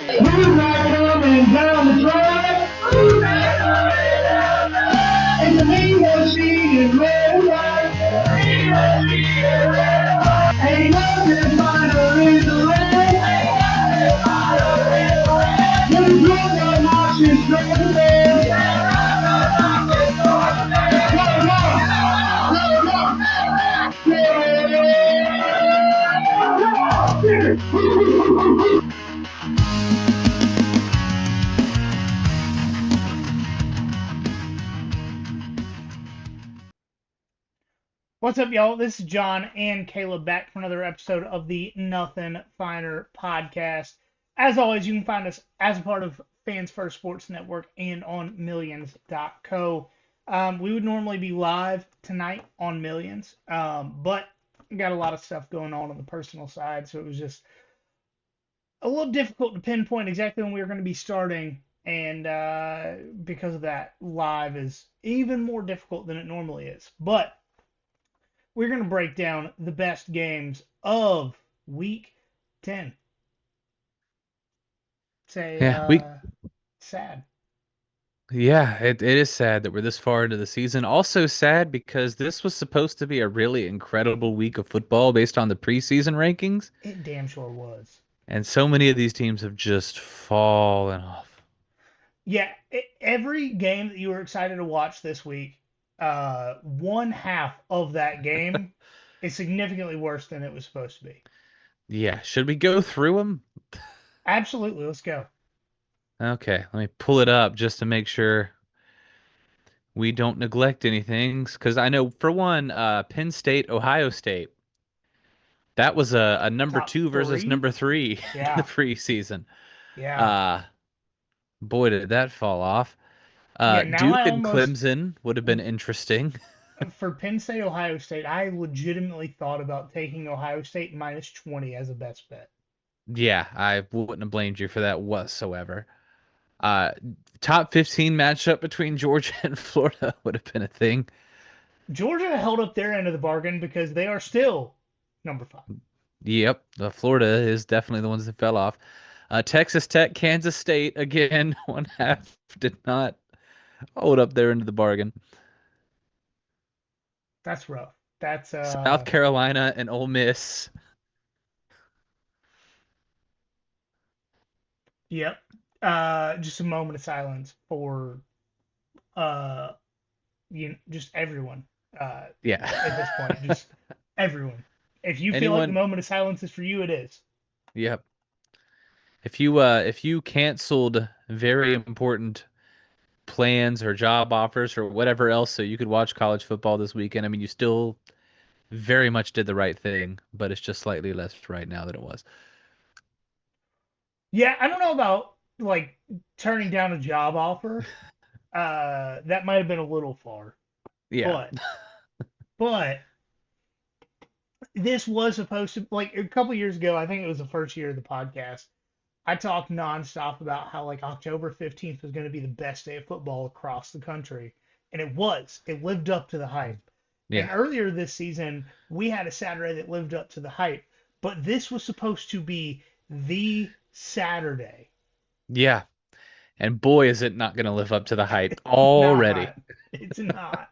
Who's not coming down the track? Who's not coming down the track? It's a mean machine in red light. Ain't nothing finer in the land. Just look at marching straight to bed. Come on! What's up, y'all? This is John and Caleb back for another episode of the Nothing Finer podcast. As always, you can find us as a part of Fans First Sports Network and on Millions.co. We would normally be live tonight on Millions, but we got a lot of stuff going on the personal side, so it was just a little difficult to pinpoint exactly when we were going to be starting. And because of that, live is even more difficult than it normally is. But we're going to break down the best games of week 10. Say, Yeah, sad. it is sad that we're this far into the season. Also sad because this was supposed to be a really incredible week of football based on the preseason rankings, It damn sure was. and so many of these teams have just fallen off. Yeah, every game that you were excited to watch this week, one half of that game is significantly worse than it was supposed to be. Yeah, should we go through them? Absolutely, let's go. Okay, let me pull it up just to make sure we don't neglect anything. Because I know, for one, Penn State, Ohio State, that was a number Top two versus three? number three in the Yeah, preseason. yeah. Uh, Boy, did that fall off. Yeah, now I Duke and almost, Clemson would have been interesting. for Penn State, Ohio State, I legitimately thought about taking Ohio State minus 20 as a best bet. Yeah, I wouldn't have blamed you for that whatsoever. Uh, Top 15 matchup between Georgia and Florida would have been a thing. Georgia held up their end of the bargain because they are still number five. Yep, Florida is definitely the ones that fell off. Texas Tech, Kansas State, again, one half did not hold up their end of the bargain. That's rough. That's South Carolina and Ole Miss. yep. Just a moment of silence for uh just everyone. At this Yeah. point, just everyone. If you feel like a Anyone? moment of silence is for you, it is. Yep. If you canceled very important plans or job offers or whatever else so you could watch college football this weekend, I mean, you still very much did the right thing, but it's just slightly less right now than it was. Yeah, I don't know about like turning down a job offer. That might have been a little far, Yeah. but but this was supposed to like a couple years ago. I think it was the first year of the podcast. I talked nonstop about how like October 15th was going to be the best day of football across the country, and it was. It lived up to the hype. And Yeah. earlier this season, we had a Saturday that lived up to the hype, but this was supposed to be the Saturday. Yeah. And boy, is it not going to live up to the hype It's already. not. It's not.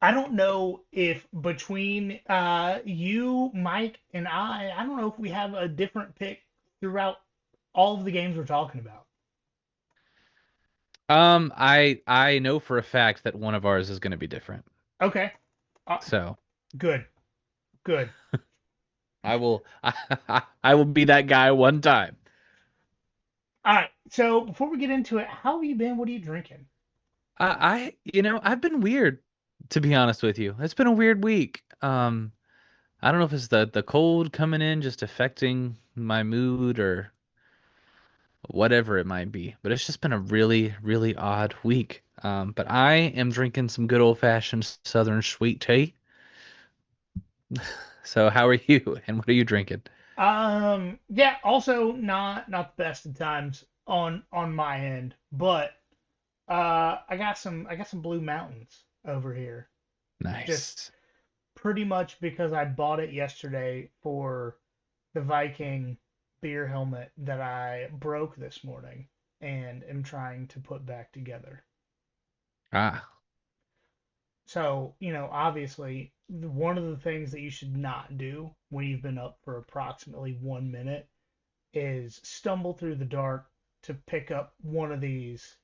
I don't know if between you, Mike, and I don't know if we have a different pick throughout all of the games we're talking about. I know for a fact that one of ours is going to be different. Okay. Uh, So good. Good. I will I will be that guy one time. All right. So before we get into it, how have you been? What are you drinking? I've been weird, to be honest with you. It's been a weird week. I don't know if it's the cold coming in just affecting my mood or whatever it might be, but it's just been a really, really odd week. But I am drinking some good old-fashioned Southern sweet tea. So how are you, and what are you drinking? Yeah, also not the best of times on my end, but I got some Blue Mountains over here. Just Nice. pretty much because I bought it yesterday for the Viking beer helmet that I broke this morning and am trying to put back together. Ah, So, obviously, one of the things that you should not do when you've been up for approximately 1 minute is stumble through the dark to pick up one of these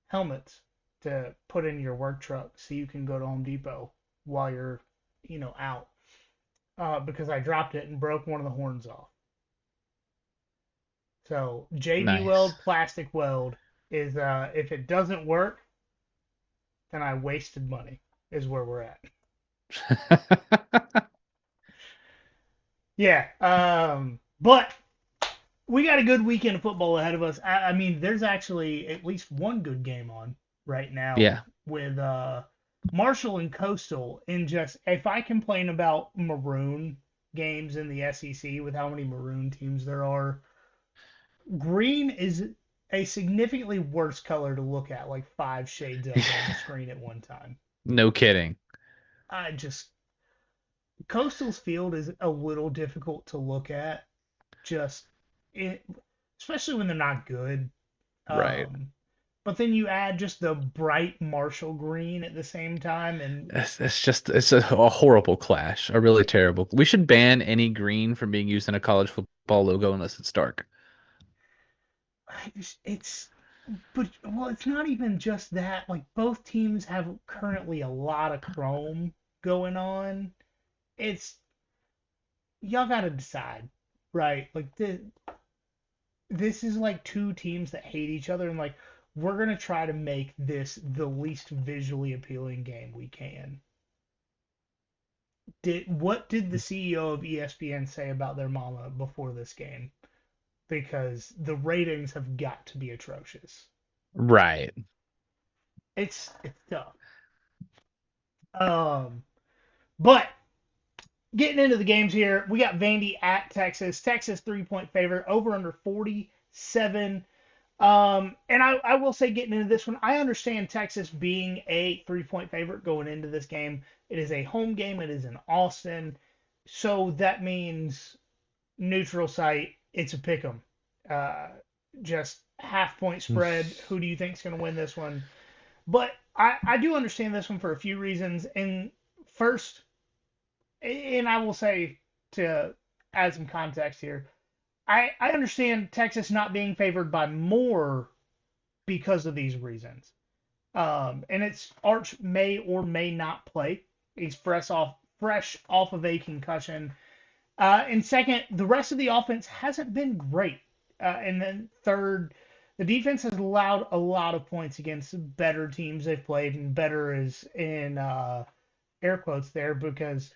helmets to put in your work truck so you can go to Home Depot while you're, out. Because I dropped it and broke one of the horns off. So JB nice. Weld, plastic weld is if it doesn't work, then I wasted money. Is where we're at. Yeah. But we got a good weekend of football ahead of us. I mean, there's actually at least one good game on right now Yeah. with Marshall and Coastal. In just if I complain about maroon games in the SEC with how many maroon teams there are, green is a significantly worse color to look at, like five shades of on the screen at one time. No kidding. I just Coastal's field is a little difficult to look at, just it, especially when they're not good. Right. Um, but then you add just the bright Marshall green at the same time, and It's a horrible clash, a really terrible. We should ban any green from being used in a college football logo unless it's dark. it's but well, it's not even just that. Like both teams have currently a lot of chrome going on. It's y'all got to decide, right? Like this is like two teams that hate each other, and like we're gonna try to make this the least visually appealing game we can. What did the CEO of ESPN say about their mama before this game? Because the ratings have got to be atrocious. Right. It's tough. Um, but getting into the games here, we got Vandy at Texas. Texas 3-point favorite, over under 47. And I will say, getting into this one, I understand Texas being a 3-point favorite going into this game. It is a home game. It is in Austin, so that means neutral site. It's a pick 'em. Uh, just half point spread. Who do you think is going to win this one? But I do understand this one for a few reasons. And first, and I will say to add some context here, I understand Texas not being favored by more because of these reasons. And it's Arch may or may not play. He's fresh off of a concussion. And second, the rest of the offense hasn't been great. And then third, the defense has allowed a lot of points against better teams they've played, and better is in air quotes there because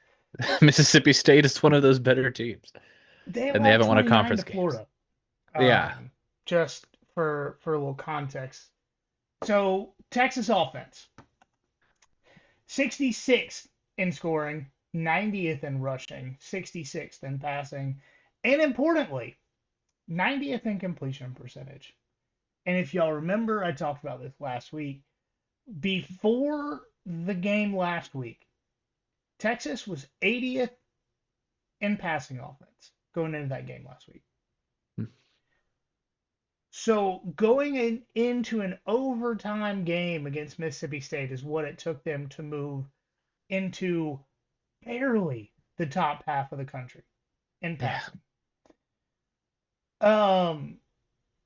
Mississippi State is one of those better teams, they and they allowed haven't won a 29 to conference games. Florida. Yeah. Just for a little context. So Texas offense, 66th in scoring, 90th in rushing, 66th in passing, and importantly, 90th in completion percentage. And if y'all remember, I talked about this last week. Before the game last week, Texas was 80th in passing offense going into that game last week. So into an overtime game against Mississippi State is what it took them to move into barely the top half of the country in Yeah. passing.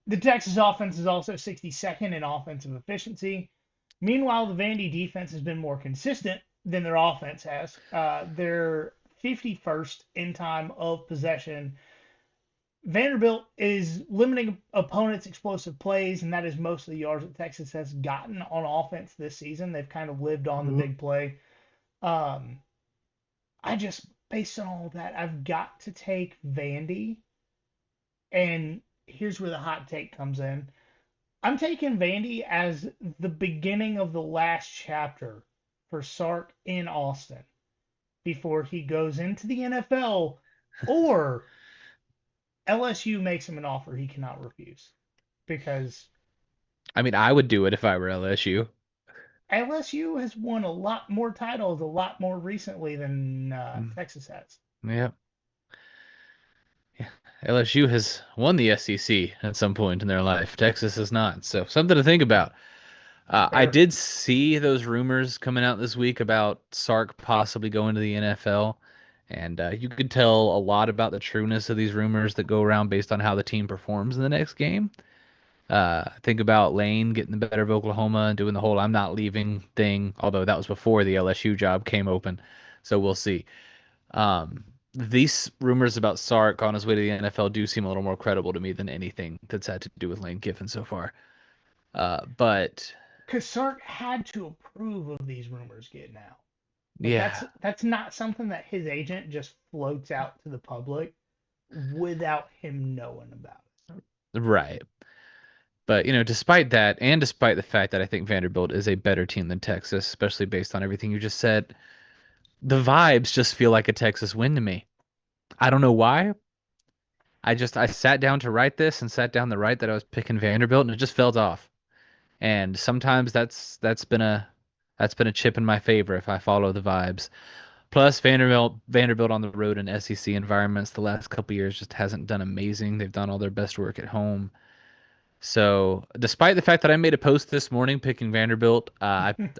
The Texas offense is also 62nd in offensive efficiency. Meanwhile, the Vandy defense has been more consistent than their offense has. They're 51st in time of possession. Vanderbilt is limiting opponents' explosive plays, and that is most of the yards that Texas has gotten on offense this season. They've kind of lived on the big play. I just, based on all of that, I've got to take Vandy. And here's where the hot take comes in. I'm taking Vandy as the beginning of the last chapter for Sark in Austin before he goes into the NFL, or LSU makes him an offer he cannot refuse. Because I mean, I would do it if I were LSU. LSU has won a lot more titles a lot more recently than Mm, Texas has. yeah. Yeah. LSU has won the SEC at some point in their life. Texas has not. So something to think about. I Fair. did see those rumors coming out this week about Sark possibly going to the NFL. And you could tell a lot about the trueness of these rumors that go around based on how the team performs in the next game. Think about Lane getting the better of Oklahoma and doing the whole "I'm not leaving" thing, although that was before the LSU job came open. So we'll see. These rumors about Sark on his way to the NFL do seem a little more credible to me than anything that's had to do with Lane Kiffin so far. But Because Sark had to approve of these rumors getting out. Like yeah, that's not something that his agent just floats out to the public without him knowing about right. But despite that, and despite the fact that I think Vanderbilt is a better team than Texas, especially based on everything you just said, the vibes just feel like a Texas win to me. I don't know why. I sat down to write this and sat down to write that I was picking Vanderbilt, and it just felt off. And sometimes that's been a chip in my favor if I follow the vibes. Plus Vanderbilt on the road in SEC environments the last couple years just hasn't done amazing. They've done all their best work at home. So, despite the fact that I made a post this morning picking Vanderbilt, it.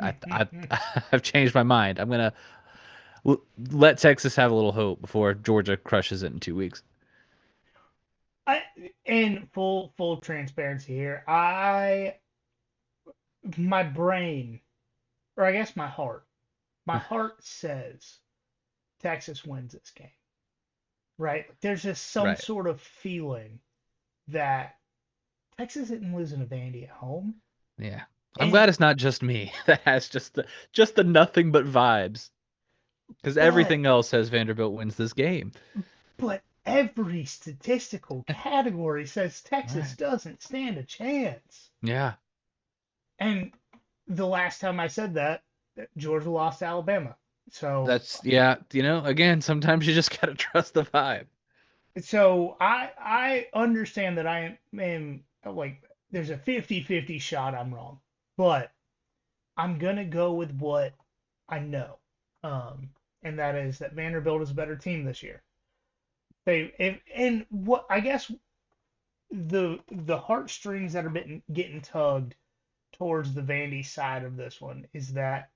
I've changed my mind. I'm gonna let Texas have a little hope before Georgia crushes it in 2 weeks. I, in full transparency here, my brain, or I guess my heart says Texas wins this game, right? There's just some Right. sort of feeling that Texas isn't losing to Vandy at home, Yeah. I'm and glad it's not just me that has just the nothing but vibes because but everything else says Vanderbilt wins this game. but every statistical category says Texas Right. doesn't stand a chance. Yeah. And the last time I said that, Georgia lost to Alabama. So Yeah, again, sometimes you just gotta trust the vibe. I understand that I am like there's a 50-50 shot I'm wrong, but I'm gonna go with what I know, and that is that Vanderbilt is a better team this year. And what I guess the heartstrings that are getting tugged towards the Vandy side of this one is that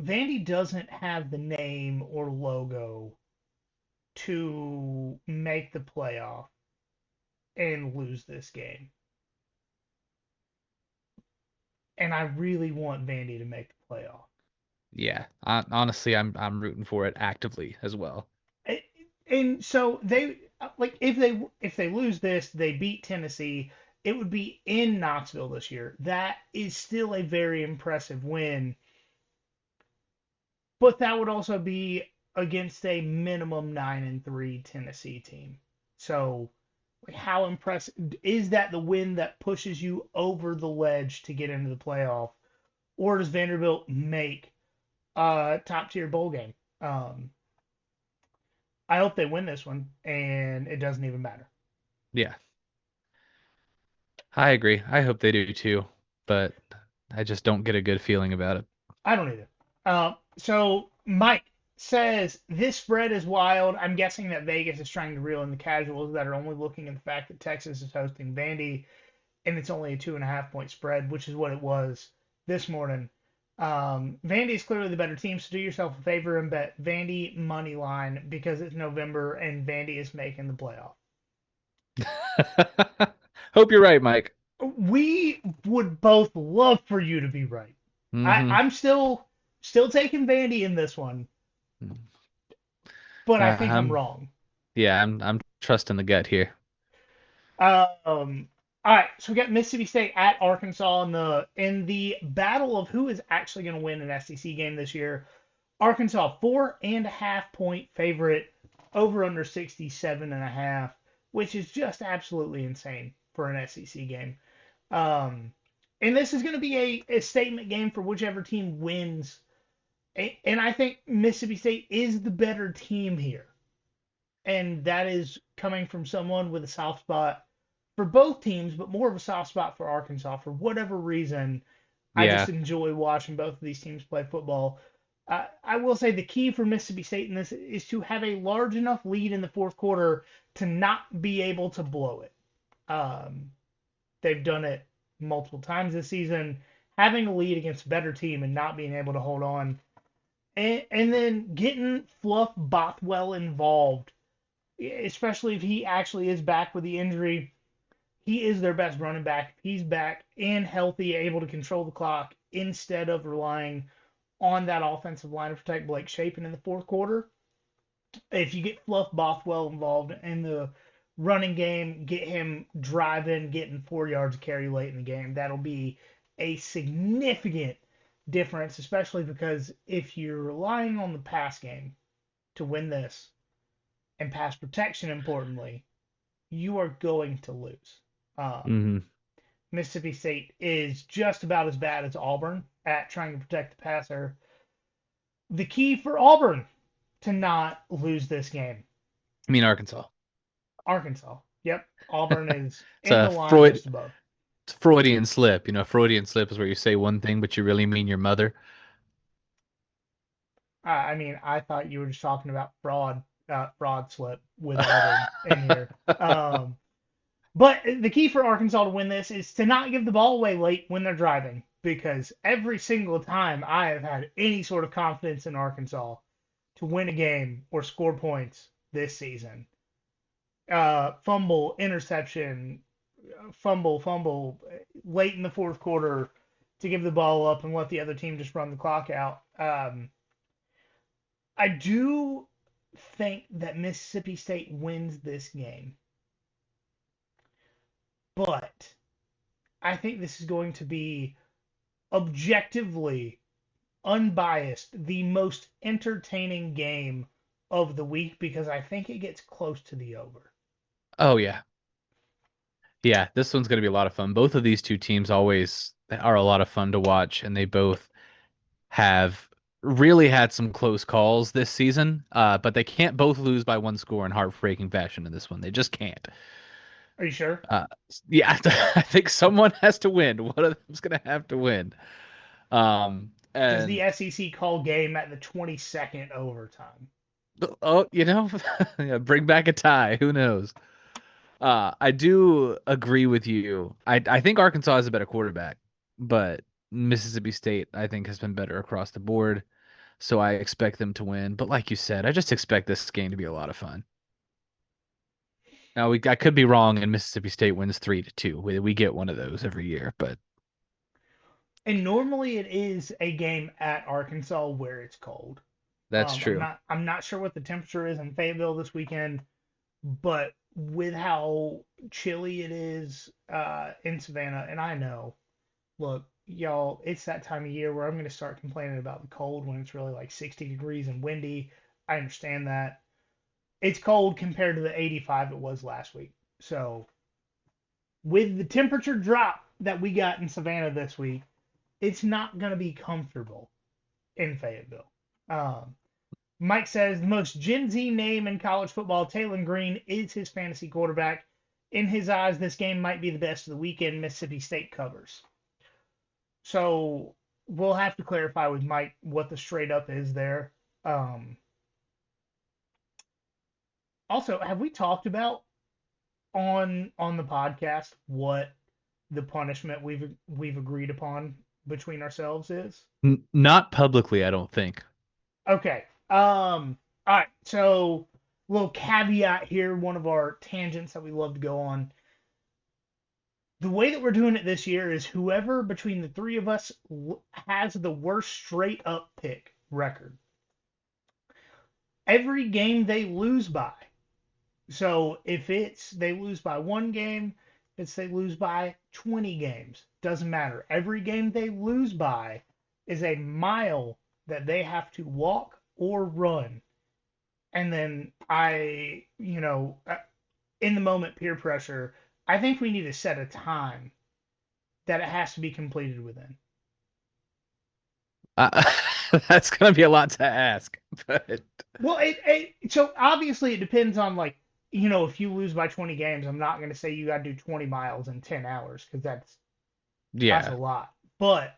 Vandy doesn't have the name or logo to make the playoff and lose this game. And I really want Vandy to make the playoff. Yeah. Honestly, I'm rooting for it actively as well. And so they like if they lose this, they beat Tennessee. It would be in Knoxville this year. That is still a very impressive win, but that would also be against a minimum 9-3 Tennessee team. So, like, how impressive is that? The win that pushes you over the ledge to get into the playoff, or does Vanderbilt make a top tier bowl game? Um, I hope they win this one, and it doesn't even matter. Yeah. I agree. I hope they do too, but I just don't get a good feeling about it. I don't either. So Mike says this spread is wild. I'm guessing that Vegas is trying to reel in the casuals that are only looking at the fact that Texas is hosting Vandy, and it's only a 2.5 point spread, which is what it was this morning. Vandy is clearly the better team, so do yourself a favor and bet Vandy money line because it's November and Vandy is making the playoff. Hope you're right, Mike. We would both love for you to be right. Mm-hmm. I'm still taking Vandy in this one, but I think I'm I'm wrong. yeah, I'm trusting the gut here. All right, so we got Mississippi State at Arkansas in the battle of who is actually going to win an SEC game this year. Arkansas 4.5 point favorite, over under 67.5, which is just absolutely insane for an SEC game. Um, and this is going to be a statement game for whichever team wins. And I think Mississippi State is the better team here. And that is coming from someone with a soft spot for both teams, but more of a soft spot for Arkansas. For whatever reason, I Yeah. just enjoy watching both of these teams play football. I will say the key for Mississippi State in this is to have a large enough lead in the fourth quarter to not be able to blow it. Um, they've done it multiple times this season, having a lead against a better team and not being able to hold on. And then getting Fluff Bothwell involved, especially if he actually is back with the injury. He is their best running back. He's back and healthy, able to control the clock instead of relying on that offensive line to protect Blake Shapen in the fourth quarter. If you get Fluff Bothwell involved in the running game, get him driving, getting 4 yards of carry late in the game, that'll be a significant difference, especially because if you're relying on the pass game to win this, and pass protection, importantly, you are going to lose. Hmm. Mississippi State is just about as bad as Auburn at trying to protect the passer. The key for Auburn to not lose this game. I mean Arkansas. Arkansas. Yep. Auburn is It's in a the line just above. Freudian slip. Freudian slip is where you say one thing but you really mean your mother. I mean, I thought you were just talking about fraud slip with Auburn in here. But the key for Arkansas to win this is to not give the ball away late when they're driving, because every single time I have had any sort of confidence in Arkansas to win a game or score points this season, fumble, interception, fumble, late in the fourth quarter to give the ball up and let the other team just run the clock out. I do think that Mississippi State wins this game, but I think this is going to be objectively unbiased, the most entertaining game of the week because I think it gets close to the over. Oh yeah. Yeah, this one's going to be a lot of fun. Both of these two teams always are a lot of fun to watch, and they both have really had some close calls this season. But they can't both lose by one score in heartbreaking fashion in this one. They just can't. Are you sure? Uh, yeah, I think someone has to win. One of them's going to have to win. Does And the SEC call game at the 22nd overtime? oh, yeah, bring back a tie. Who knows? I do agree with you. I think Arkansas is a better quarterback, but Mississippi State I think has been better across the board. So I expect them to win. But like you said, I just expect this game to be a lot of fun. Now I could be wrong, and Mississippi State wins 3-2. We get one of those every year, but And normally it is a game at Arkansas where it's cold. that's I'm true. not sure what the temperature is in Fayetteville this weekend, but with how chilly it is in Savannah, and I know, look, y'all, it's that time of year where I'm going to start complaining about the cold when it's really like 60 degrees and windy. I understand that. It's cold compared to the 85 it was last week. So, with the temperature drop that we got in Savannah this week, it's not going to be comfortable in Fayetteville. Um, Mike says the most Gen Z name in college football, Taylor Green, is his fantasy quarterback. In his eyes, this game might be the best of the weekend. Mississippi State covers. So we'll have to clarify with Mike what the straight up is there. Also, have we talked about on the podcast what the punishment we've agreed upon between ourselves is? Not publicly, I don't think. Okay. All right. So, little caveat here. One of our tangents that we love to go on. The way that we're doing it this year is whoever between the three of us has the worst straight up pick record. Every game they lose by. So if it's they lose by one game, if they lose by 20 games, doesn't matter. Every game they lose by is a mile that they have to walk or run. And then in the moment peer pressure, I think we need to set a time that it has to be completed within. Uh, that's gonna be a lot to ask, but Well, so obviously it depends on if you lose by 20 games, I'm not going to say you got to do 20 miles in 10 hours because that's a yeah. lot. But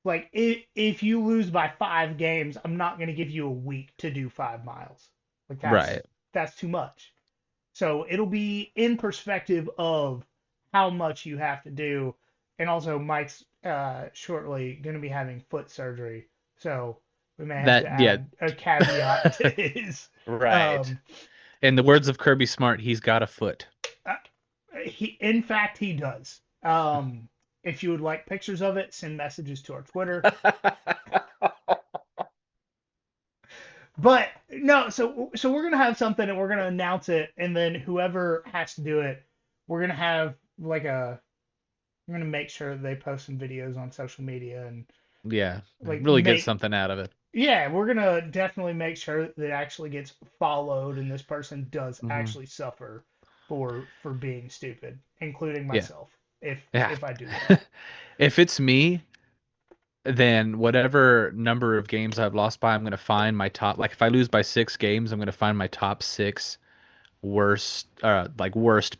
Like if you lose by 5 games, I'm not going to give you a week to do 5 miles. Like Right. that's too much. So it'll be in perspective of how much you have to do, and also Mike's shortly going to be having foot surgery, so we may have to Yeah, add a caveat to his. right. Um, In the words of Kirby Smart, he's got a foot. uh, in fact, he does. If you would like pictures of it, send messages to our Twitter. But no, so we're gonna have something and we're gonna announce it, and then whoever has to do it, we're gonna have like a I'm gonna make sure they post some videos on social media and Yeah, like really get make something out of it. yeah, we're gonna definitely make sure that it actually gets followed and this person does Hmm. actually suffer for being stupid, including Yeah, myself, if yeah. if I do that. If it's me, then whatever number of games I've lost by, I'm gonna find my top. Like if I lose by 6 games, I'm gonna find my top six worst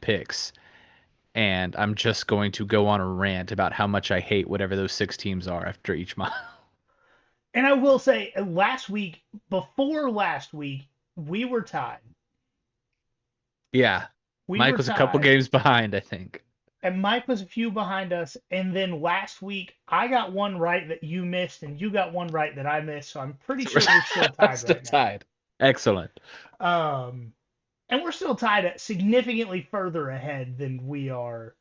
picks, and I'm just going to go on a rant about how much I hate whatever those 6 teams are after each mile. And I will say, before last week, we were tied. Yeah, We Mike were was a couple tied, games behind, I think. and Mike was a few behind us. And then last week, I got one right that you missed, and you got one right that I missed. So I'm pretty So we're sure we're still tied still right now. tied. Excellent. And we're still tied at significantly further ahead than we are.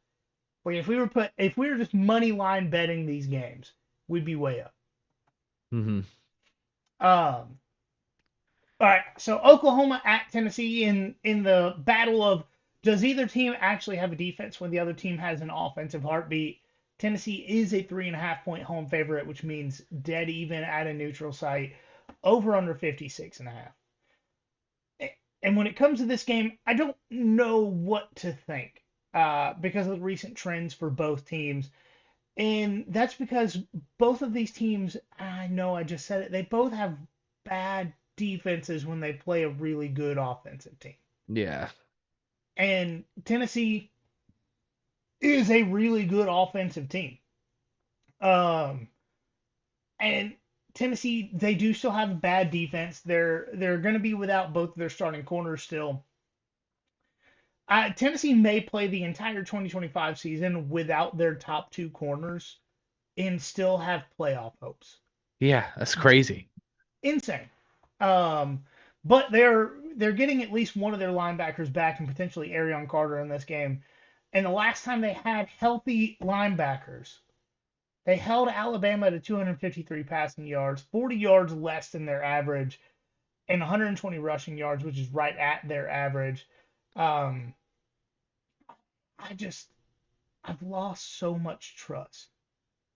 Like if we were just money line betting these games, we'd be way up. Hmm. Um, all right, so Oklahoma at Tennessee in the battle of does either team actually have a defense when the other team has an offensive heartbeat? Tennessee is a 3.5 point home favorite, which means dead even at a neutral site, over under 56.5. And when it comes to this game, I don't know what to think because of the recent trends for both teams. And that's because both of these teams, I know I just said it, they both have bad defenses when they play a really good offensive team. Yeah. And Tennessee is a really good offensive team. Um, and Tennessee, they do still have a bad defense. They're going to be without both of their starting corners still. Tennessee may play the entire 2025 season without their top two corners and still have playoff hopes. Yeah, that's crazy. Insane. Um, but they're getting at least one of their linebackers back and potentially Arion Carter in this game. And the last time they had healthy linebackers, they held Alabama to 253 passing yards, 40 yards less than their average, and 120 rushing yards, which is right at their average. Um, I just I've lost so much trust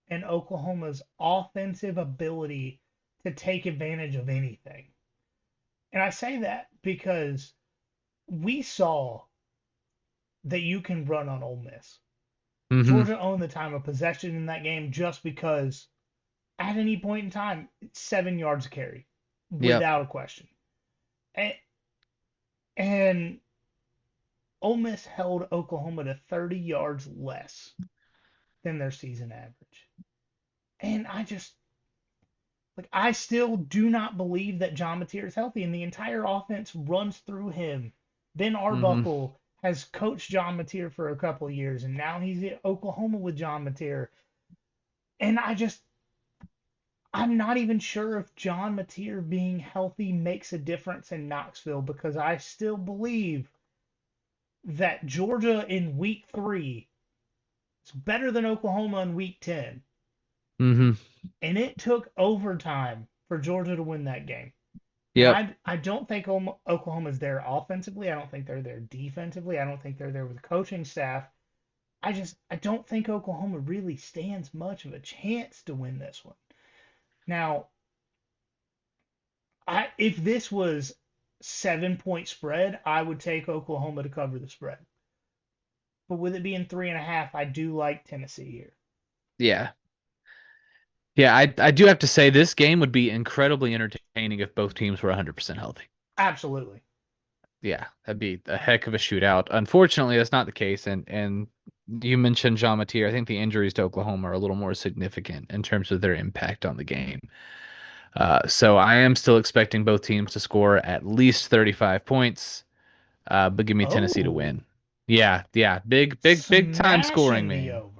in Oklahoma's offensive ability to take advantage of anything. And I say that because we saw that you can run on Ole Miss. Hmm. Georgia owned the time of possession in that game just because at any point in time, 7 yards a carry, Yep. without a question. And, and Ole Miss held Oklahoma to 30 yards less than their season average. And I still do not believe that John Mateer is healthy, and the entire offense runs through him. Ben Hmm. Arbuckle has coached John Mateer for a couple of years, and now he's at Oklahoma with John Mateer. And I'm not even sure if John Mateer being healthy makes a difference in Knoxville because I still believe that Georgia in week 3 is better than Oklahoma in week 10. Hmm. And it took overtime for Georgia to win that game. And Yep. I don't think Oklahoma's there offensively. I don't think they're there defensively. I don't think they're there with the coaching staff. I don't think Oklahoma really stands much of a chance to win this one. Now, if this was 7 point spread, I would take Oklahoma to cover the spread. But with it being 3.5, I do like Tennessee here. Yeah. Yeah, I do have to say this game would be incredibly entertaining if both teams were 100% healthy. Absolutely. Yeah, that'd be a heck of a shootout. Unfortunately, that's not the case, and You mentioned Jean Mateer. I think the injuries to Oklahoma are a little more significant in terms of their impact on the game. So I am still expecting both teams to score at least 35 points, but give me Tennessee to Oh, win. Yeah, yeah, big time scoring, smashing the man. over.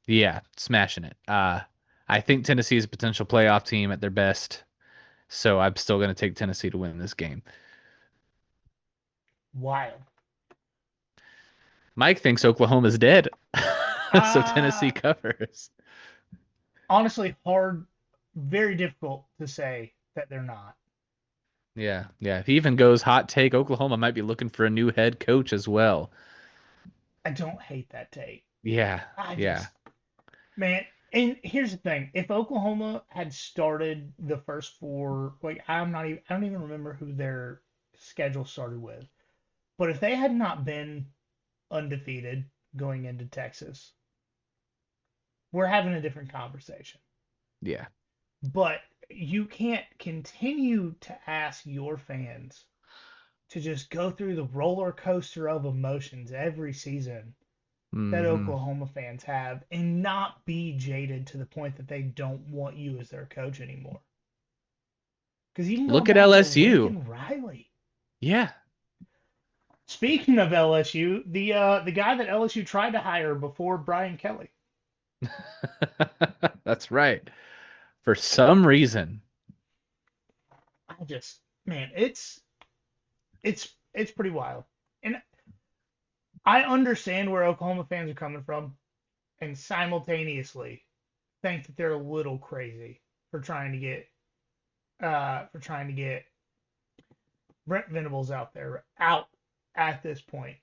Yeah, smashing it. I think Tennessee is a potential playoff team at their best, so I'm still going to take Tennessee to win this game. Wild. Mike thinks Oklahoma's dead, so Tennessee Uh, covers. honestly, hard, very difficult to say that they're not. Yeah, yeah. If he even goes hot take, Oklahoma might be looking for a new head coach as well. I don't hate that take. Yeah, I yeah. just, man, and here's the thing: if Oklahoma had started the first four, like I don't even remember who their schedule started with. But if they had not been undefeated going into Texas, we're having a different conversation. Yeah. But you can't continue to ask your fans to just go through the roller coaster of emotions every season that Hmm. Oklahoma fans have and not be jaded to the point that they don't want you as their coach anymore. Because even going Look at back to LSU. Lincoln Riley. Yeah. Speaking of LSU, the guy that LSU tried to hire before Brian Kelly. That's right. For some reason. I just man, it's pretty wild. And I understand where Oklahoma fans are coming from, and simultaneously think that they're a little crazy for trying to get Brent Venables out at this point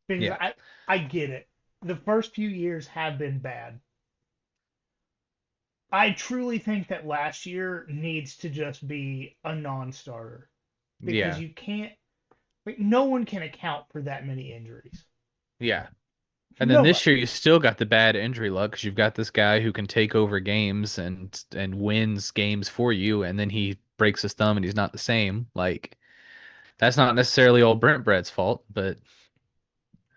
because Yeah. I get it. The first few years have been bad. I truly think that last year needs to just be a non-starter because Yeah. you can't like no one can account for that many injuries. Yeah. And then this Nobody. year you still got the bad injury luck because you've got this guy who can take over games and wins games for you, and then he breaks his thumb and he's not the same. Like that's not necessarily all Brent Brett's fault, but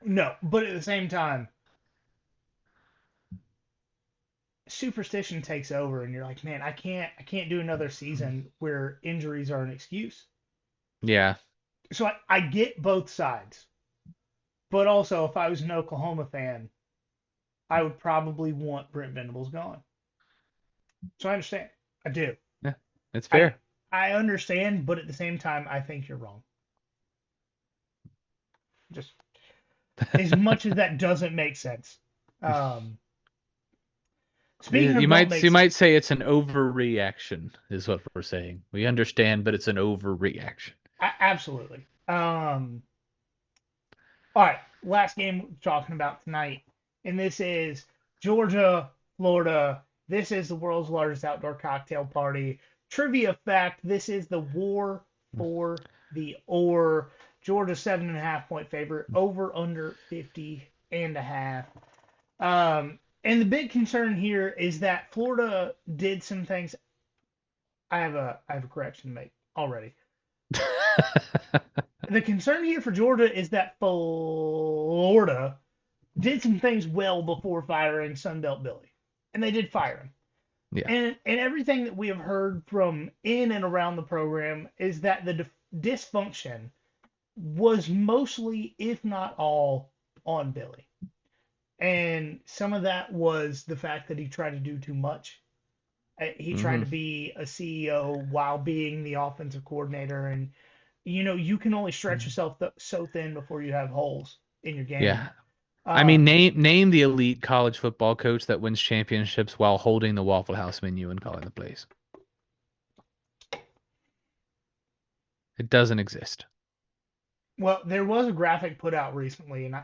No, but at the same time, superstition takes over and you're like, man, I can't do another season where injuries are an excuse. yeah, So I get both sides. But also if I was an Oklahoma fan, I would probably want Brent Venables gone. So I understand. I do. yeah, it's I fair. I understand, but at the same time I think you're wrong. Just as much as that doesn't make sense. Um speaking You of don't might make you sense, might say it's an overreaction, is what we're saying. We understand, but it's an overreaction. absolutely. All right, last game we're talking about tonight, and this is Georgia, Florida. This is the world's largest outdoor cocktail party. Trivia fact: this is the war for the or. Georgia 7.5 point favorite, over under 50.5. And the big concern here is that Florida did some things. I have a correction to make already. The concern here for Georgia is that Florida did some things well before firing Sunbelt Billy, and they did fire him. Yeah. And everything that we have heard from in and around the program is that the dysfunction was mostly, if not all, on Billy. And some of that was the fact that he tried to do too much. He tried Hmm. to be a CEO while being the offensive coordinator, and you can only stretch yourself so thin before you have holes in your game. Yeah. I mean, Um, name the elite college football coach that wins championships while holding the Waffle House menu and calling the plays. It doesn't exist. well, there was a graphic put out recently, and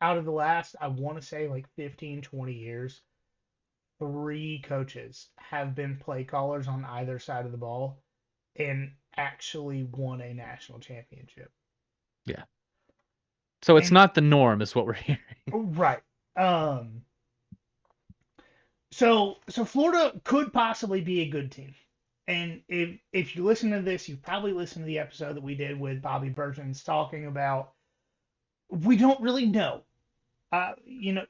out of the last, I want to say like 15, 20 years, three coaches have been play callers on either side of the ball and actually won a national championship. Yeah. So it's And not the norm, is what we're hearing. right. Um, so Florida could possibly be a good team. And if you listen to this, you've probably listened to the episode that we did with Bobby Burgeons talking about we don't really know.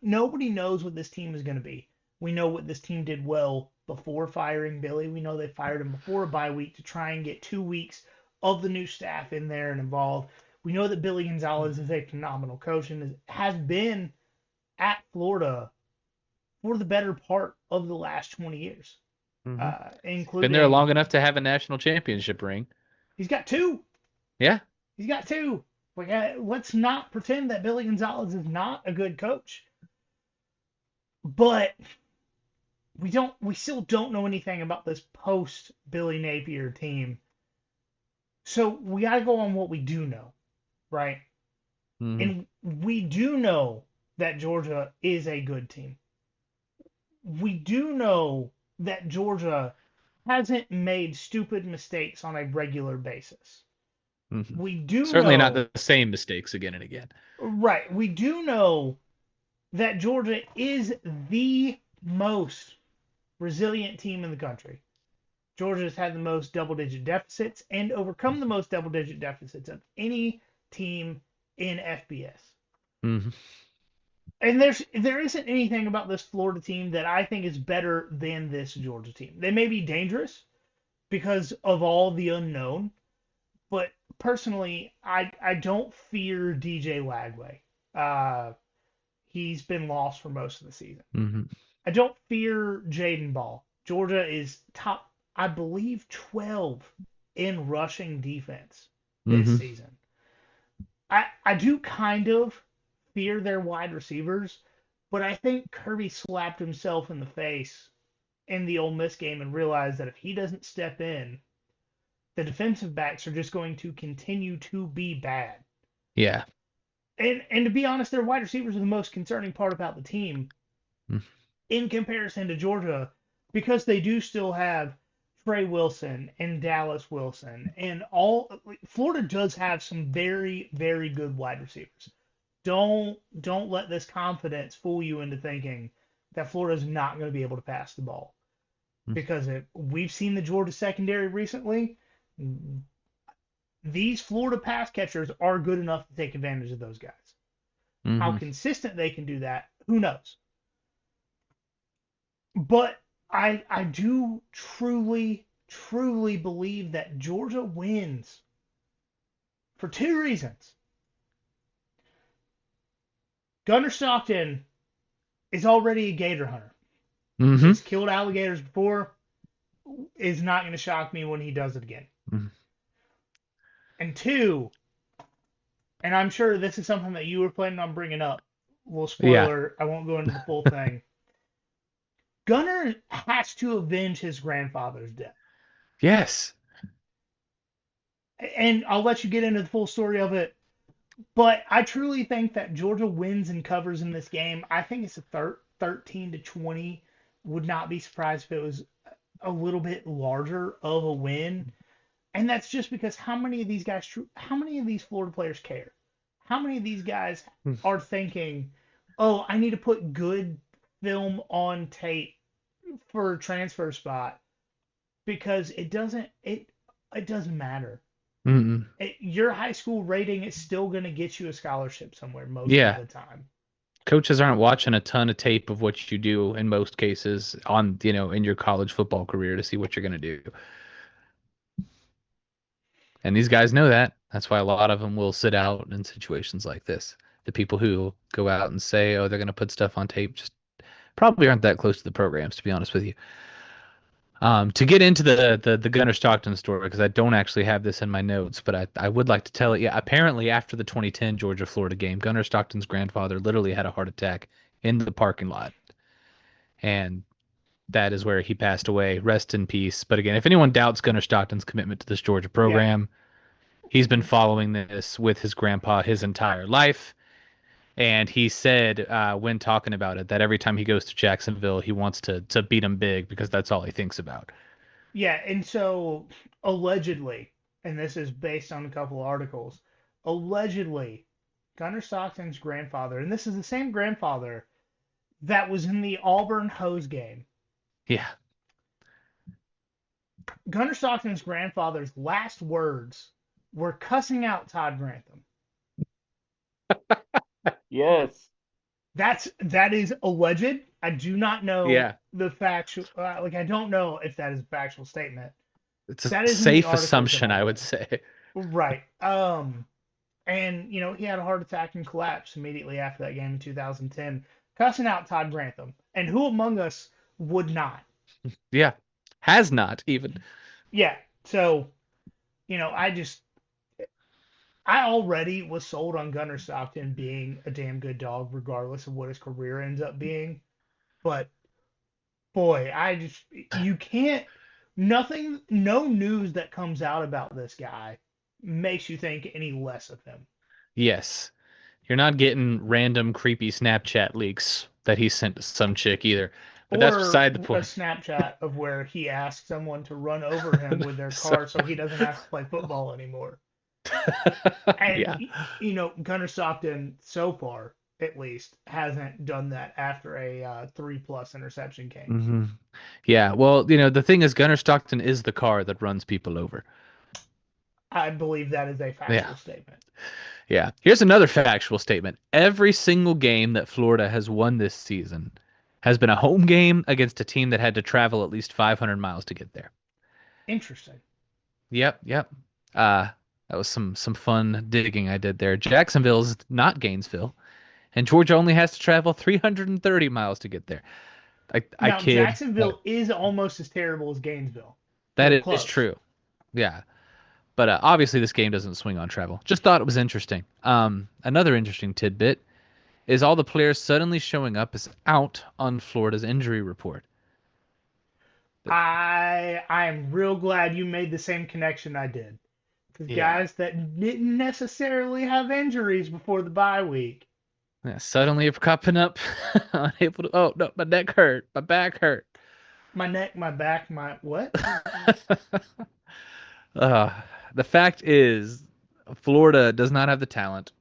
Nobody knows what this team is going to be. We know what this team did well before firing Billy. We know they fired him before a bye week to try and get 2 weeks of the new staff in there and involved. We know that Billy Gonzalez is a phenomenal coach and has been at Florida for the better part of the last 20 years, Mm-hmm. Been there including long enough to have a national championship ring. he's got two. Yeah. He's got two. Like, let's not pretend that Billy Gonzalez is not a good coach, but we still don't know anything about this post Billy Napier team. So we got to go on what we do know, right? Mm-hmm. And we do know that Georgia is a good team. We do know that Georgia hasn't made stupid mistakes on a regular basis. Mm-hmm. We do Certainly know, not the same mistakes again and again. right? We do know that Georgia is the most resilient team in the country. Georgia has had the most double-digit deficits and overcome the most double-digit deficits of any team in FBS. Mm-hmm. And there isn't anything about this Florida team that I think is better than this Georgia team. They may be dangerous because of all the unknown, but personally, I don't fear DJ Lagway. He's been lost for most of the season. Mm-hmm. I don't fear Jaden Ball. Georgia is top, I believe, 12 in rushing defense this Mm-hmm. season. I do kind of fear their wide receivers, but I think Kirby slapped himself in the face in the Ole Miss game and realized that if he doesn't step in, the defensive backs are just going to continue to be bad. Yeah. And to be honest, their wide receivers are the most concerning part about the team in comparison to Georgia, because they do still have Trey Wilson and Dallas Wilson and all. Florida does have some very, very good wide receivers. Don't let this confidence fool you into thinking that Florida is not going to be able to pass the ball, because we've seen the Georgia secondary recently. These Florida pass catchers are good enough to take advantage of those guys. Mm-hmm. How consistent they can do that, who knows? But I do truly, truly believe that Georgia wins for two reasons. Gunnar Stockton is already a gator hunter. Mm-hmm. He's killed alligators before. Is not going to shock me when he does it again. Mm-hmm. And two, and I'm sure this is something that you were planning on bringing up. Well, spoiler, I won't go into the full thing. Gunnar has to avenge his grandfather's death. Yes. And I'll let you get into the full story of it. But I truly think that Georgia wins and covers in this game. I think it's a 13-20. Would not be surprised if it was a little bit larger of a win. And that's just because how many of these Florida players care? How many of these guys are thinking, oh, I need to put good film on tape for a transfer spot, because it doesn't matter. Your high school rating is still going to get you a scholarship somewhere most of the time. Coaches aren't watching a ton of tape of what you do in most cases on, in your college football career to see what you're going to do. And these guys know that. That's why a lot of them will sit out in situations like this. The people who go out and say, oh, they're going to put stuff on tape just probably aren't that close to the programs, to be honest with you. To get into the Gunnar Stockton story, because I don't actually have this in my notes, but I would like to tell it. Yeah, apparently after the 2010 Georgia-Florida game, Gunnar Stockton's grandfather literally had a heart attack in the parking lot. And that is where he passed away. Rest in peace. But again, if anyone doubts Gunnar Stockton's commitment to this Georgia program, he's been following this with his grandpa his entire life. And he said when talking about it that every time he goes to Jacksonville, he wants to beat him big because that's all he thinks about. Yeah, and so allegedly, and this is based on a couple of articles, allegedly, Gunnar Stockton's grandfather, and this is the same grandfather that was in the Auburn hose game. Yeah. Gunnar Stockton's grandfather's last words were cussing out Todd Grantham. Yes. that is alleged. I do not know Yeah, the factual. I don't know if that is a factual statement. it's a That is in the safe articles that assumption, I I would read. say. Right. And he had a heart attack and collapsed immediately after that game in 2010, cussing out Todd Grantham. And who among us would not? Yeah, has not even. Yeah. So, I just I already was sold on Gunnar Stockton being a damn good dog, regardless of what his career ends up being. But boy, you can't, no news that comes out about this guy makes you think any less of him. Yes, you're not getting random creepy Snapchat leaks that he sent to some chick either. But that's Or beside the a point. Snapchat of where he asks someone to run over him with their So, car so he doesn't have to play football anymore. And yeah. Gunnar Stockton so far at least hasn't done that after a 3+ interception game. hmm Yeah. Well, the thing is, Gunnar Stockton is the car that runs people over. I believe that is a Yeah. factual statement. Yeah. Here's another factual statement. Every single game that Florida has won this season has been a home game against a team that had to travel at least 500 miles to get there. Interesting. Yep. Yep. Uh, that was some fun digging I did there. Jacksonville's not Gainesville, and Georgia only has to travel 330 miles to get there. I Now, kid. Jacksonville is almost as terrible as Gainesville. That They're is close. true. Yeah. But obviously, this game doesn't swing on travel. Just thought it was interesting. Another interesting tidbit is all the players suddenly showing up as out on Florida's injury report. I'm real glad you made the same connection I did. Because Yeah. guys that didn't necessarily have injuries before the bye week, Yeah, suddenly popping up, unable to. Oh no, my neck hurt, my back hurt. my neck, my back, my what? uh, the fact is, Florida does not have the talent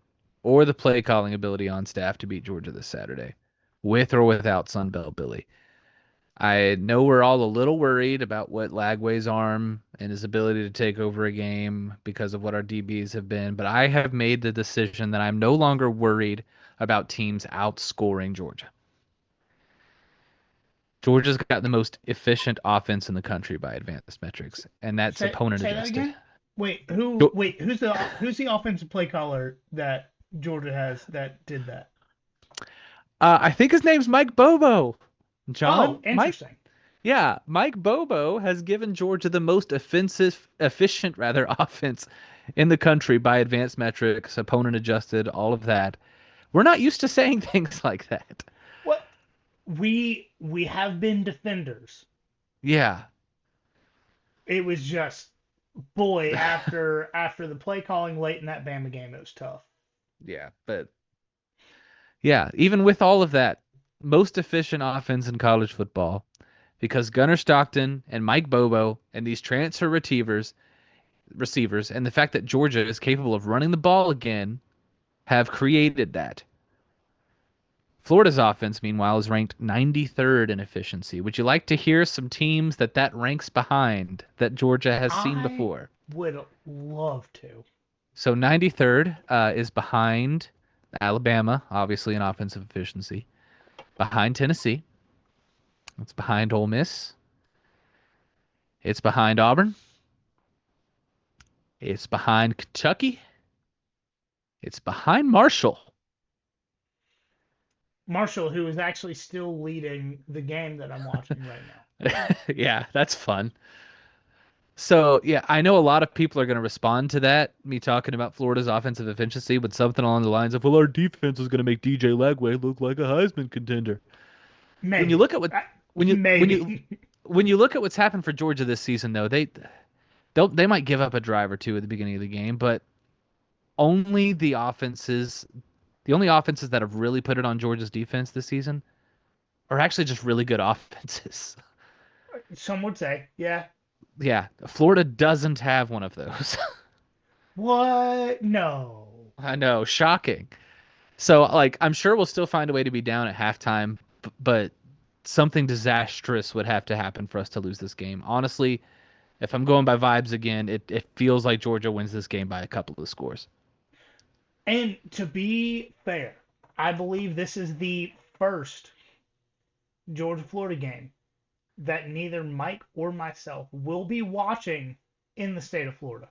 or the play calling ability on staff to beat Georgia this Saturday, with or without Sunbelt Billy. I know we're all a little worried about what Lagway's arm and his ability to take over a game because of what our DBs have been, but I have made the decision that I'm no longer worried about teams outscoring Georgia. Georgia's got the most efficient offense in the country by advanced metrics, and that's opponent Say that adjusted. again. Who's the offensive play caller that Georgia has that did that? I think his name's Mike Bobo. Oh, John? Mike? interesting. Yeah, Mike Bobo has given Georgia the most efficient rather, offense in the country by advanced metrics, opponent adjusted, all of that. We're not used to saying things like that. What we have been defenders. Yeah. It was just boy after the play calling late in that Bama game, it was tough. Yeah, but yeah, even with all of that, most efficient offense in college football because Gunnar Stockton and Mike Bobo and these transfer receivers and the fact that Georgia is capable of running the ball again have created that. Florida's offense, meanwhile, is ranked 93rd in efficiency. Would you like to hear some teams that ranks behind that Georgia has seen I before? would love to. So 93rd is behind Alabama, obviously in offensive efficiency, behind Tennessee. It's behind Ole Miss. It's behind Auburn. It's behind Kentucky. It's behind Marshall. Marshall, who is actually still leading the game that I'm watching right now. Yeah, that's fun. So, yeah, I know a lot of people are going to respond to that, me talking about Florida's offensive efficiency, with something along the lines of, well, our defense is going to make DJ Lagway look like a Heisman contender. When you Maybe. look at what when you when you Maybe. when you look at what's happened for Georgia this season, though, they might give up a drive or two at the beginning of the game, but only the only offenses that have really put it on Georgia's defense this season are actually just really good offenses. Some would say, yeah. Yeah, Florida doesn't have one of those. What? No. I know, shocking. So, like, I'm sure we'll still find a way to be down at halftime, but something disastrous would have to happen for us to lose this game. Honestly, if I'm going by vibes again, it feels like Georgia wins this game by a couple of scores. And to be fair, I believe this is the first Georgia-Florida game that neither Mike or myself will be watching in the state of Florida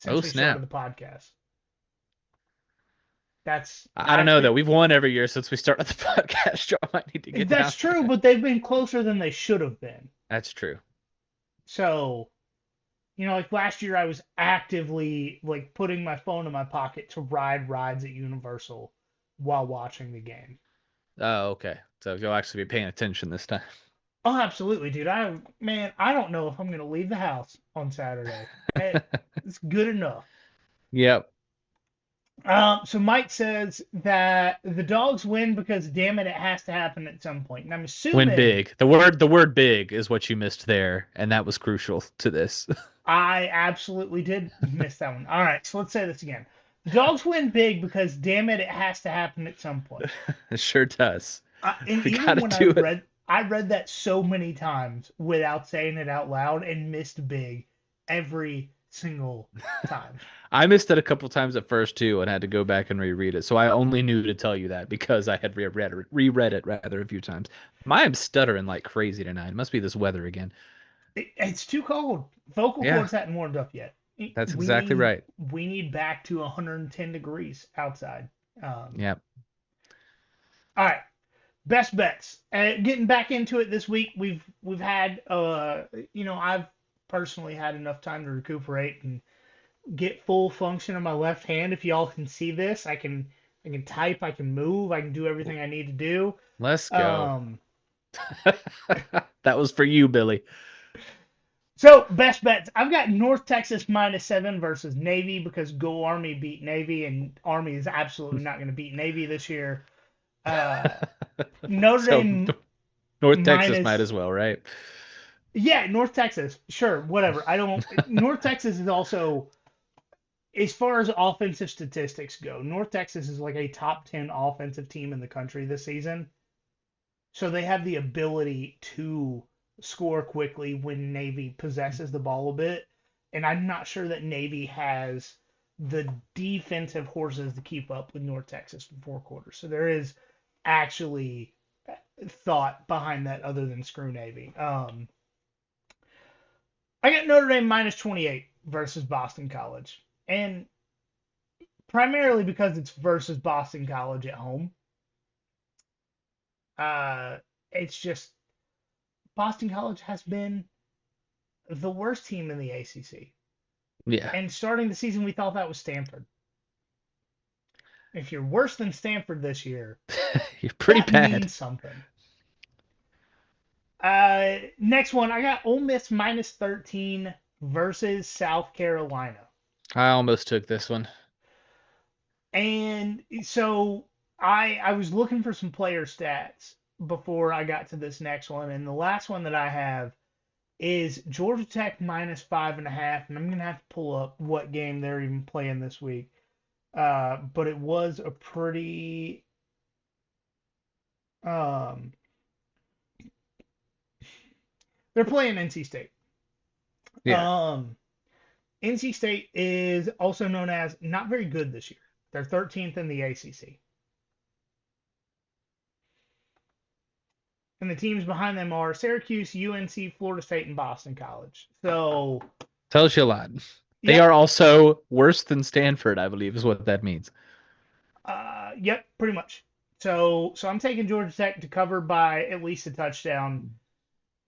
Oh, since we started snap. the podcast. That's I don't I know, though. think We've won every year since we started the podcast. Joe might need to get down that's true, there. but they've been closer than they should have been. That's true. So, like last year I was actively like putting my phone in my pocket to ride rides at Universal while watching the game. Oh, okay. So you'll actually be paying attention this time. Oh, absolutely, dude. I don't know if I'm gonna leave the house on Saturday. It's good enough. Yep. So Mike says that the dogs win because damn it, it has to happen at some point. And I'm Win assuming big. The word big is what you missed there, and that was crucial to this. I absolutely did miss that one. All right, so let's say this again. The dogs win big because damn it, it has to happen at some point. It sure does. And We even gotta when do it. I read that so many times without saying it out loud and missed big every single time. I missed it a couple times at first too, and had to go back and reread it. So I only knew to tell you that because I had reread it rather a few times. I'm stuttering like crazy tonight. It must be this weather again. It's too cold. Vocal Yeah, cords hadn't warmed up yet. that's We exactly need right. we need back to 110 degrees outside. Yep. All right, best bets. Getting back into it this week, we've had I've personally had enough time to recuperate and get full function of my left hand. If y'all can see this, I can type, I can move, I can do everything I need to do. Let's go. Um, That was for you, Billy. so best bets. I've got North Texas -7 versus Navy because Go Army beat Navy, and Army is absolutely not going to beat Navy this year. Uh, Notre So Dame North Texas might minus as well, right? yeah, North Texas, sure, whatever. I don't. North Texas is also, as far as offensive statistics go, North Texas is like a top 10 offensive team in the country this season. So they have the ability to score quickly when Navy possesses the ball a bit. And I'm not sure that Navy has the defensive horses to keep up with North Texas for 4 quarters. So there is actually thought behind that other than screw Navy. I got Notre Dame -28 versus Boston College. And primarily because it's versus Boston College at home. It's just Boston College has been the worst team in the ACC. Yeah. And starting the season, we thought that was Stanford. If you're worse than Stanford this year, You're pretty that bad. means something. Next one, I got Ole Miss -13 versus South Carolina. I almost took this one. And so I was looking for some player stats before I got to this next one, and the last one that I have is Georgia Tech -5.5, and I'm gonna have to pull up what game they're even playing this week. But it was a pretty um, they're playing NC State. Yeah. NC State is also known as not very good this year. They're 13th in the ACC. And the teams behind them are Syracuse, UNC, Florida State, and Boston College. So, Tells you a lot. They yep, are also worse than Stanford, I believe, is what that means. yep, pretty much. So I'm taking Georgia Tech to cover by at least a touchdown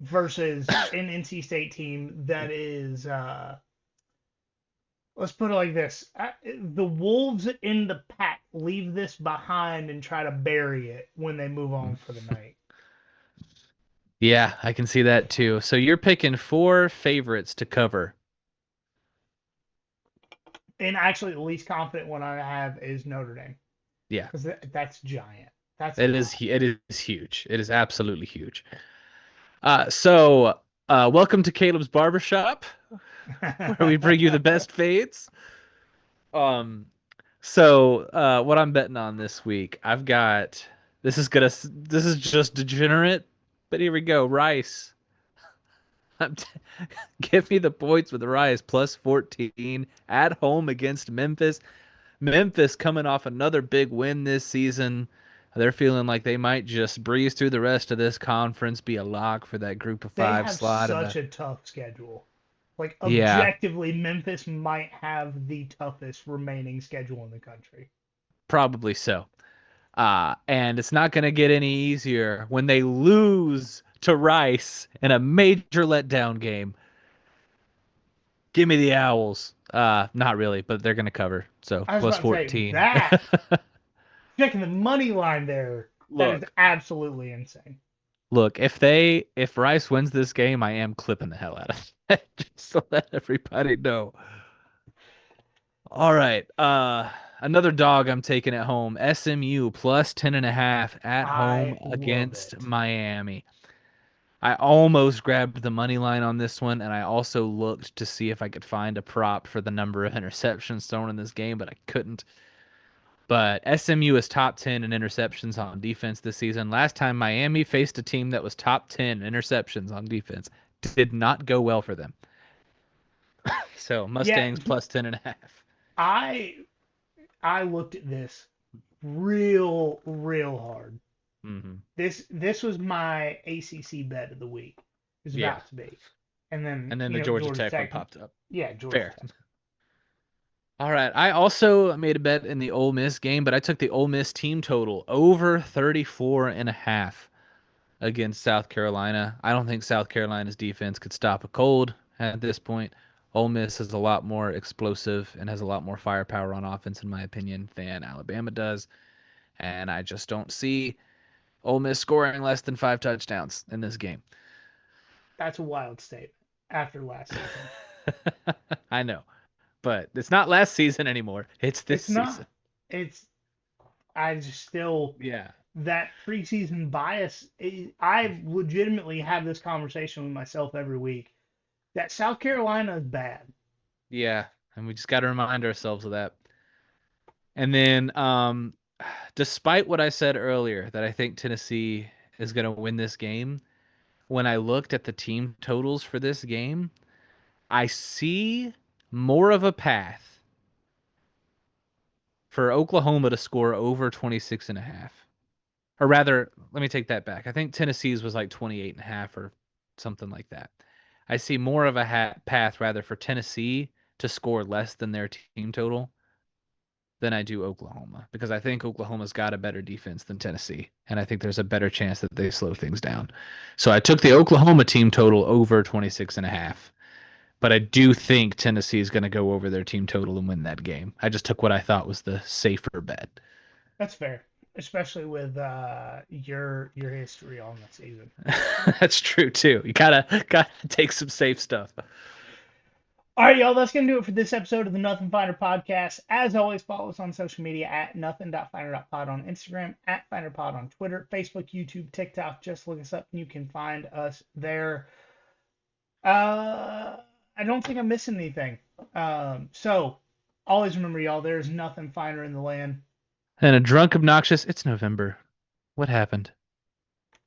versus an NC State team that is, let's put it like this: the Wolves in the pack leave this behind and try to bury it when they move on for the night. Yeah, I can see that too. So you're picking 4 favorites to cover. And actually, the least confident one I have is Notre Dame Yeah. because that's giant. That's It is huge. It is absolutely huge. So welcome to Caleb's Barbershop, where we bring you the best fades. So what I'm betting on this week, I've got this is just degenerate, but here we go. Rice. Give me the points with Rice +14 at home against Memphis. Memphis coming off another big win this season. They're feeling like they might just breeze through the rest of this conference, be a lock for that group of They 5 have slot in such the. a tough schedule. Like Yeah, objectively, Memphis might have the toughest remaining schedule in the country. probably so. And it's not going to get any easier when they lose to Rice in a major letdown game. Give me the Owls. Not really, but they're going to cover. So I was plus about to say 14. that. Checking the money line there. That is Look, absolutely insane. look. If Rice wins this game, I am clipping the hell out of it. Just to let everybody know. All right. Another dog I'm taking at home. SMU plus 10.5 at home I love against it. Miami. I almost grabbed the money line on this one, and I also looked to see if I could find a prop for the number of interceptions thrown in this game, but I couldn't. But SMU is top 10 in interceptions on defense this season. Last time Miami faced a team that was top 10 interceptions on defense, did not go well for them. So Yeah, Mustangs plus 10.5. I I looked at this real hard. Mm-hmm. This was my ACC bet of the week. It was Yeah. about to be, and then And then the Georgia Georgia Tech one Tech. popped up. Yeah, Georgia Fair. Tech. All right. I also made a bet in the Ole Miss game, but I took the Ole Miss team total over 34.5 against South Carolina. I don't think South Carolina's defense could stop a cold at this point. Ole Miss is a lot more explosive and has a lot more firepower on offense, in my opinion, than Alabama does. And I just don't see Ole Miss scoring less than 5 touchdowns in this game. That's a wild statement after last season. I know, but it's not last season anymore. It's this It's season. not. It's I just still Yeah. that preseason bias. I legitimately have this conversation with myself every week that South Carolina is bad. Yeah. And we just got to remind ourselves of that. And then, despite what I said earlier, that I think Tennessee is going to win this game, when I looked at the team totals for this game, I see more of a path for Oklahoma to score over 26.5. Or rather, let me take that back. I think Tennessee's was like 28.5 or something like that. I see more of a path rather for Tennessee to score less than their team total than I do Oklahoma, because I think Oklahoma's got a better defense than Tennessee, and I think there's a better chance that they slow things down. So I took the Oklahoma team total over 26.5, but I do think Tennessee is going to go over their team total and win that game. I just took what I thought was the safer bet. That's fair, especially with your history on the season. That's true too. You gotta take some safe stuff. All right, y'all, that's going to do it for this episode of the Nothing Finder podcast. As always, follow us on social media at nothing.finder.pod on Instagram, at FinderPod on Twitter, Facebook, YouTube, TikTok. Just look us up and you can find us there. I don't think I'm missing anything. So always remember, y'all, there's nothing finer in the land. And a drunk, obnoxious, it's November. What happened?